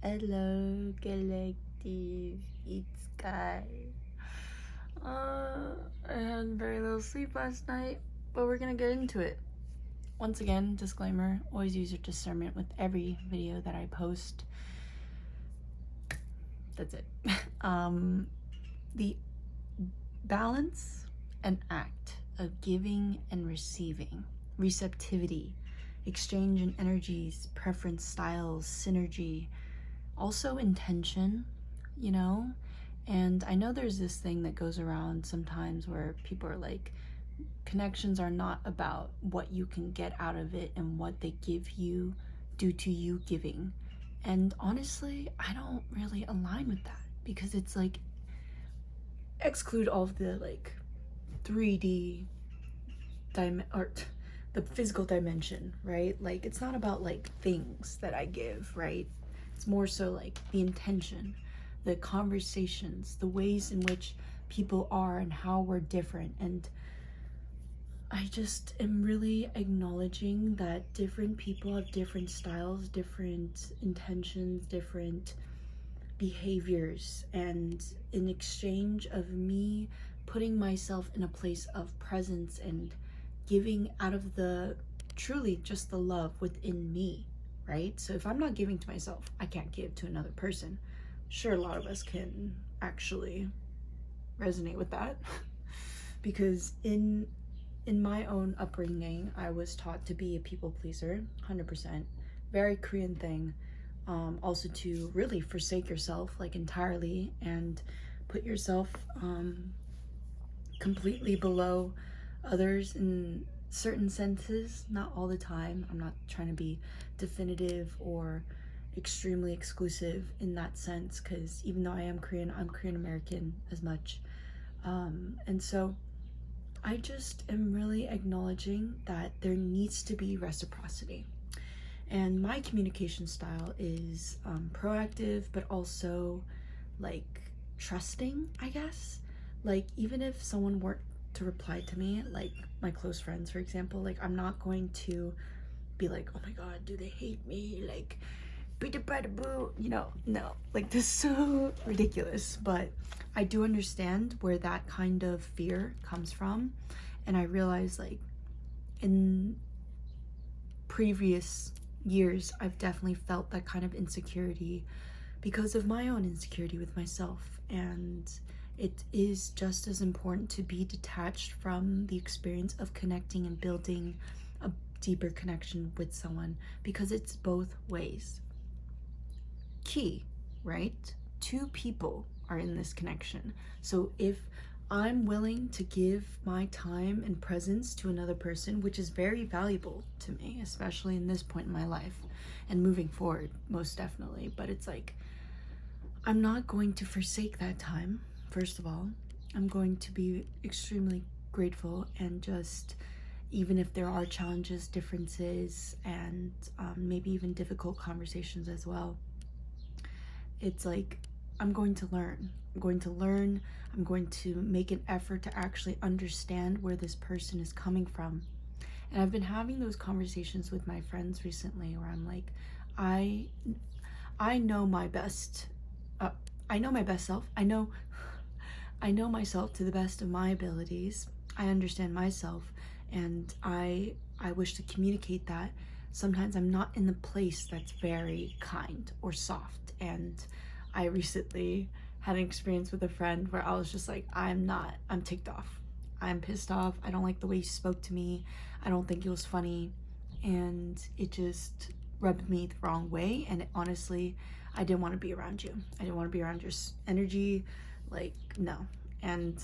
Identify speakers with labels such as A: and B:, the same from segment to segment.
A: Hello, collective. It's Sky. I had very little sleep last night, but we're gonna get into it. Once again, disclaimer, always use your discernment with every video that I post. That's it. The balance and act of giving and receiving, receptivity, exchange in energies, preference styles, synergy, also intention, and I know there's this thing that goes around sometimes where people are like, connections are not about what you can get out of it and what they give you due to you giving. And honestly, I don't really align with that, because it's like, exclude all of the like 3D or the physical dimension, right? Like, it's not about like things that I give, right? It's more so like the intention, the conversations, the ways in which people are and how we're different. And I just am really acknowledging that different people have different styles, different intentions, different behaviors, and in exchange of me putting myself in a place of presence and giving out of the truly just the love within me, right? So if I'm not giving to myself, I can't give to another person. Sure, a lot of us can actually resonate with that because in my own upbringing, I was taught to be a people pleaser, 100%, very Korean thing. Also to really forsake yourself like entirely and put yourself completely below others in certain senses, not all the time. I'm not trying to be definitive or extremely exclusive in that sense, because even though I am Korean, I'm Korean American as much. And so I just am really acknowledging that there needs to be reciprocity. And my communication style is proactive, but also like trusting, I guess. Like, even if someone were to reply to me, like my close friends, for example, like I'm not going to be like, oh my God, do they hate me? Like, no, like this is so ridiculous. But I do understand where that kind of fear comes from. And I realize, like, in previous years, I've definitely felt that kind of insecurity because of my own insecurity with myself. And it is just as important to be detached from the experience of connecting and building a deeper connection with someone, because it's both ways. Key, right? Two people are in this connection. So if I'm willing to give my time and presence to another person, which is very valuable to me, especially in this point in my life and moving forward, most definitely. But it's like, I'm not going to forsake that time. First of all, I'm going to be extremely grateful, and just, even if there are challenges, differences, and maybe even difficult conversations as well, it's like, I'm going to learn. I'm going to make an effort to actually understand where this person is coming from. And I've been having those conversations with my friends recently where I'm like, I know my best. I know my best self. I know myself to the best of my abilities. I understand myself, and I wish to communicate that. Sometimes I'm not in the place that's very kind or soft. And I recently had an experience with a friend where I was just like, I'm ticked off. I'm pissed off. I don't like the way you spoke to me. I don't think it was funny. And it just rubbed me the wrong way. And honestly, I didn't want to be around you. I didn't want to be around your energy. Like, no. And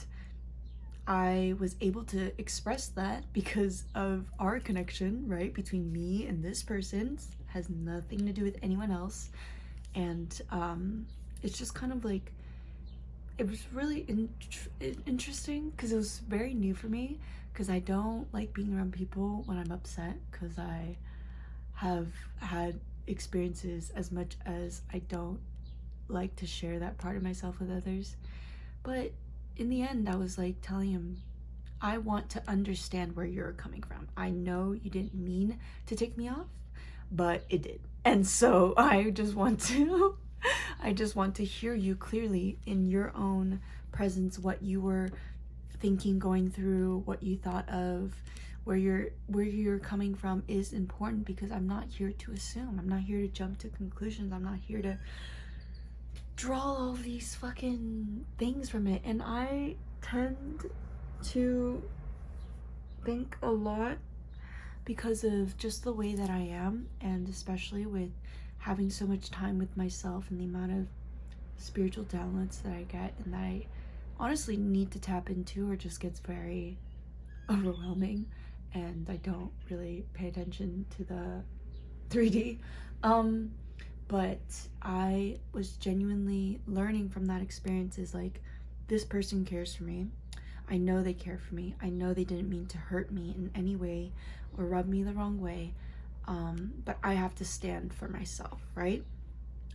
A: I was able to express that because of our connection, right, between me and this person. Has nothing to do with anyone else. And it's just kind of like, it was really interesting because it was very new for me, because I don't like being around people when I'm upset, because I have had experiences as much as I don't like to share that part of myself with others. But in the end, I was like telling him, I want to understand where you're coming from. I know you didn't mean to tick me off, but it did. And so I just want to I just want to hear you clearly in your own presence, what you were thinking, going through, what you thought of, where you're coming from is important, because I'm not here to assume. I'm not here to jump to conclusions. I'm not here to draw all these fucking things from it. And I tend to think a lot because of just the way that I am, and especially with having so much time with myself and the amount of spiritual downloads that I get and that I honestly need to tap into, or just gets very overwhelming and I don't really pay attention to the 3D. But I was genuinely learning from that experience is like, this person cares for me. I know they care for me. I know they didn't mean to hurt me in any way or rub me the wrong way. But I have to stand for myself, right?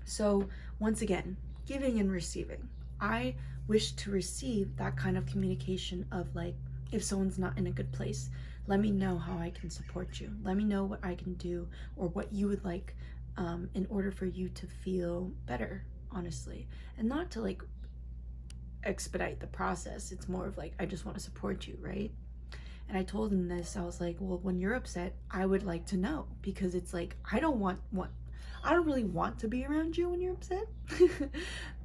A: So once again, giving and receiving. I wish to receive that kind of communication of like, if someone's not in a good place, let me know how I can support you. Let me know what I can do or what you would like in order for you to feel better, honestly. And not to like expedite the process. It's more of like, I just want to support you, right? And I told him this. I was like, well, when you're upset, I would like to know, because it's like, I don't really want to be around you when you're upset.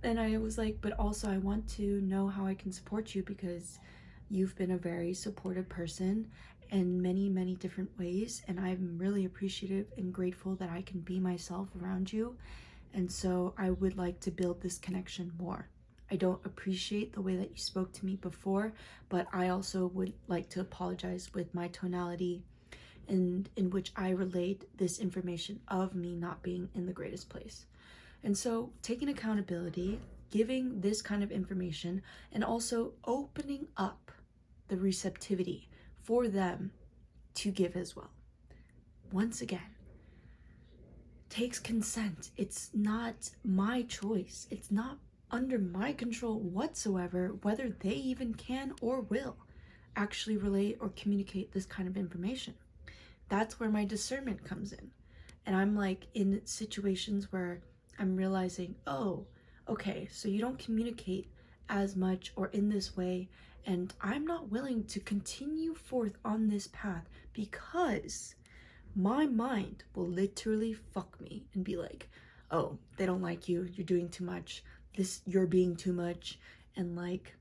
A: And I was like, but also I want to know how I can support you, because you've been a very supportive person in many, many different ways. And I'm really appreciative and grateful that I can be myself around you. And so I would like to build this connection more. I don't appreciate the way that you spoke to me before, but I also would like to apologize with my tonality and in which I relayed this information of me not being in the greatest place. And so taking accountability, giving this kind of information, and also opening up the receptivity for them to give as well. Once again, takes consent. It's not my choice. It's not under my control whatsoever whether they even can or will actually relate or communicate this kind of information. That's where my discernment comes in. And I'm like in situations where I'm realizing, oh, okay, so you don't communicate as much or in this way, and I'm not willing to continue forth on this path, because my mind will literally fuck me and be like, oh, they don't like you, you're doing too much, you're being too much, and like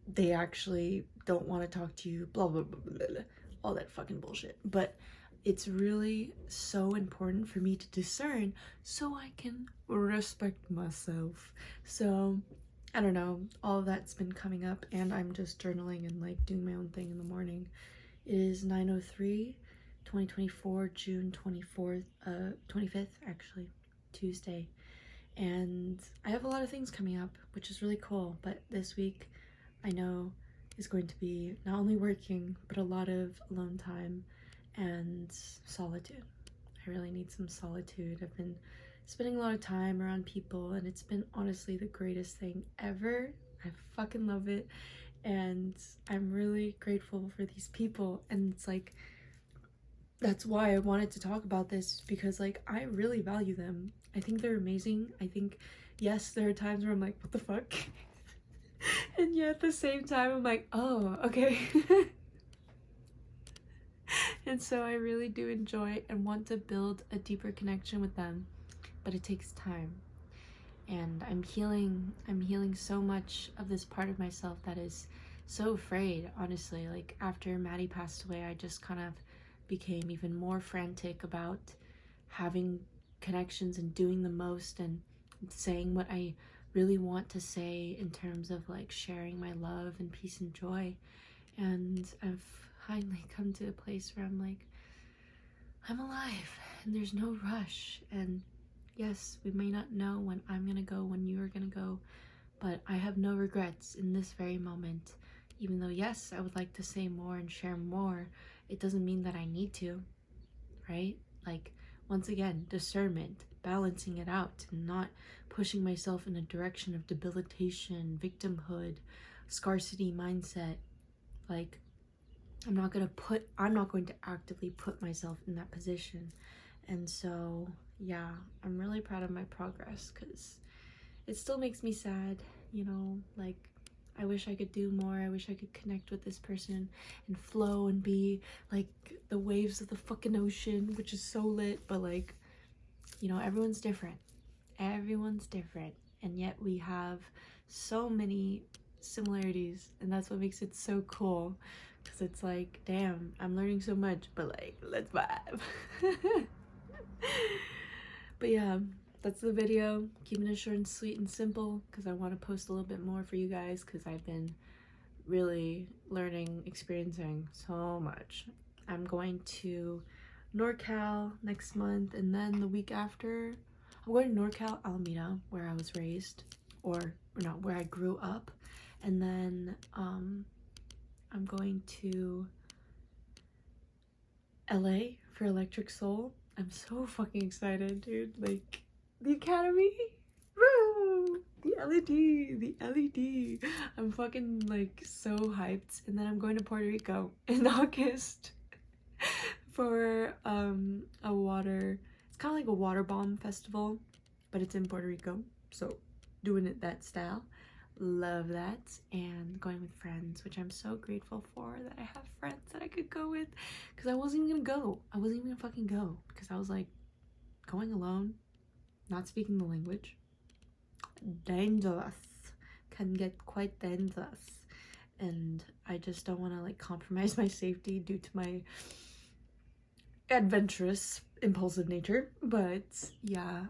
A: they actually don't want to talk to you, blah blah blah blah blah, all that fucking bullshit. But it's really so important for me to discern so I can respect myself. So I don't know, all of that's been coming up, and I'm just journaling and like doing my own thing in the morning. It is 9:03, 2024, June 25th actually, Tuesday. And I have a lot of things coming up, which is really cool. But this week I know is going to be not only working, but a lot of alone time and solitude. I really need some solitude. I've been spending a lot of time around people, and it's been honestly the greatest thing ever. I fucking love it, and I'm really grateful for these people. And it's like, that's why I wanted to talk about this, because like I really value them. I think they're amazing. I think, yes, there are times where I'm like, what the fuck? And yet at the same time I'm like, oh, okay. And so I really do enjoy and want to build a deeper connection with them, but it takes time. And I'm healing so much of this part of myself that is so afraid, honestly. Like after Maddie passed away, I just kind of became even more frantic about having connections and doing the most and saying what I really want to say in terms of like sharing my love and peace and joy. And I've finally come to a place where I'm like, I'm alive and there's no rush. And yes, we may not know when I'm gonna go, when you are gonna go, but I have no regrets in this very moment. Even though, yes, I would like to say more and share more, it doesn't mean that I need to, right? Like, once again, discernment, balancing it out, and not pushing myself in a direction of debilitation, victimhood, scarcity mindset. Like, I'm not going to actively put myself in that position. And so yeah, I'm really proud of my progress, because it still makes me sad, you know, like, I wish I could do more. I wish I could connect with this person and flow and be like the waves of the fucking ocean, which is so lit. But like, you know, everyone's different. Everyone's different. And yet we have so many similarities. And that's what makes it so cool. Because it's like, damn, I'm learning so much. But like, let's vibe. But yeah, that's the video. Keeping it short and sweet and simple, because I want to post a little bit more for you guys, because I've been really learning, experiencing so much. I'm going to NorCal next month, and then the week after I'm going to NorCal, Alameda, where I was raised, or no, where I grew up. And then I'm going to LA for Electric Soul. I'm so fucking excited, dude. Like, the Academy, woo! The LED. I'm fucking like so hyped. And then I'm going to Puerto Rico in August for a water, it's kind of like a water bomb festival, but it's in Puerto Rico, so doing it that style. Love that. And going with friends, which I'm so grateful for, that I have friends that I could go with, because I wasn't even gonna go. I wasn't even gonna fucking go, because I was like, going alone, not speaking the language, dangerous, can get quite dangerous. And I just don't want to like compromise my safety due to my adventurous, impulsive nature. But yeah,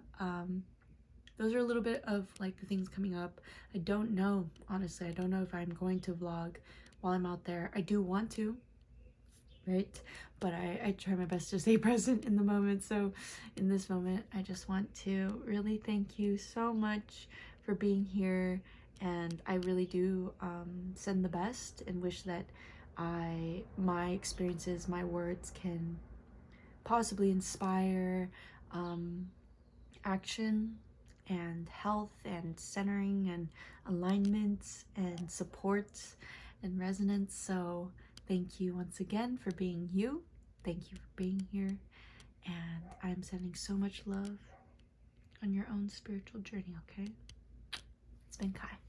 A: those are a little bit of like the things coming up. I don't know, honestly, I don't know if I'm going to vlog while I'm out there. I do want to, right? But I try my best to stay present in the moment. So in this moment, I just want to really thank you so much for being here. And I really do send the best and wish that my experiences, my words can possibly inspire action and health and centering and alignment and support and resonance. So thank you once again for being you. Thank you for being here. And I'm sending so much love on your own spiritual journey, okay? It's been Kai.